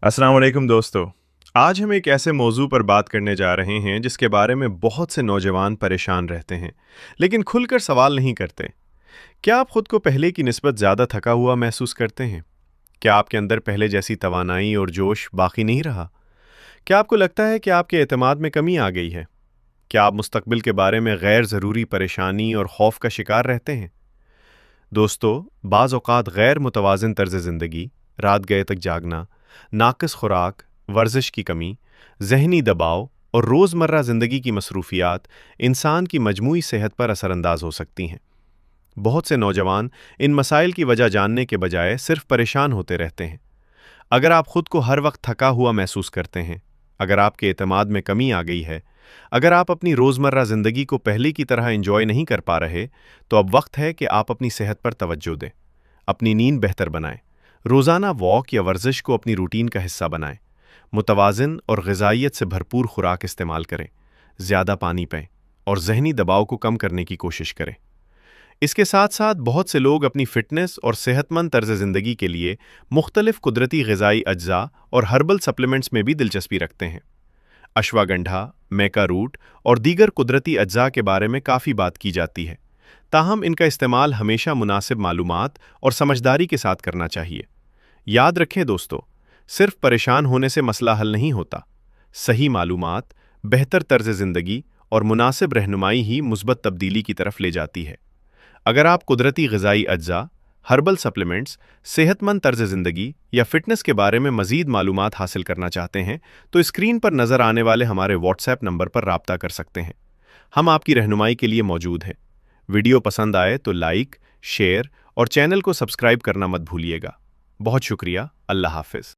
अस्सलाम वालेकुम दोस्तों। आज हम एक ऐसे मौजू पर बात करने जा रहे हैं जिसके बारे में बहुत से नौजवान परेशान रहते हैं, लेकिन खुलकर सवाल नहीं करते। क्या आप खुद को पहले की निस्बत ज़्यादा थका हुआ महसूस करते हैं? क्या आपके अंदर पहले जैसी तवानाई और जोश बाकी नहीं रहा? क्या आपको लगता है कि आपके एतमाद में कमी आ गई है? क्या आप मुस्तकबिल के बारे में गैर ज़रूरी परेशानी और खौफ का शिकार रहते हैं? दोस्तों, बाज़ औक़ात गैर मुतवाज़िन तर्ज़ ज़िंदगी, रात गए तक जागना, नाक़िस खुराक, वर्जिश की कमी, ज़हनी दबाव और रोज़मर्रा ज़िंदगी की मसरूफ़ियात इंसान की मजमूई सेहत पर असरअंदाज हो सकती हैं। बहुत से नौजवान इन मसाइल की वजह जानने के बजाय सिर्फ परेशान होते रहते हैं। अगर आप खुद को हर वक्त थका हुआ महसूस करते हैं, अगर आपके एतमाद में कमी आ गई है, अगर आप अपनी रोज़मर्रा ज़िंदगी को पहले की तरह एंजॉय नहीं कर पा रहे, तो अब वक्त है कि आप अपनी सेहत पर तवज्जो दें। अपनी नींद बेहतर बनाएं, रोज़ाना वॉक या वर्जिश को अपनी रूटीन का हिस्सा बनाएं, मुतवाज़िन और ग़िज़ाइयत से भरपूर खुराक इस्तेमाल करें, ज़्यादा पानी पिएं और ज़हनी दबाव को कम करने की कोशिश करें। इसके साथ साथ बहुत से लोग अपनी फ़िटनेस और सेहतमंद तर्ज़ ज़िंदगी के लिए मुख्तलिफ़ कुदरती ग़िज़ाई अज्जा और हर्बल सप्लीमेंट्स में भी दिलचस्पी रखते हैं। अश्वगंधा, मेका रूट और दीगर कुदरती अज्जा के बारे में काफ़ी बात की जाती है, ताहम इनका इस्तेमाल हमेशा मुनासिब मालूमात और समझदारी के साथ करना चाहिए। याद रखें दोस्तों, सिर्फ परेशान होने से मसला हल नहीं होता। सही मालूमात, बेहतर तर्ज़ ज़िंदगी और मुनासिब रहनुमाई ही मुस्बत तब्दीली की तरफ ले जाती है। अगर आप कुदरती ग़िज़ाई अज्जा, हर्बल सप्लीमेंट्स, सेहतमंद तर्ज़ ज़िंदगी या फ़िटनेस के बारे में मज़ीद मालूमात हासिल करना चाहते हैं, तो स्क्रीन पर नज़र आने वाले हमारे व्हाट्सएप नंबर पर राब्ता कर सकते हैं। हम आपकी रहनुमाई के लिए मौजूद हैं। वीडियो पसंद आए तो लाइक, शेयर और चैनल को सब्सक्राइब करना मत भूलिएगा। बहुत शुक्रिया। अल्लाह हाफ़िज़।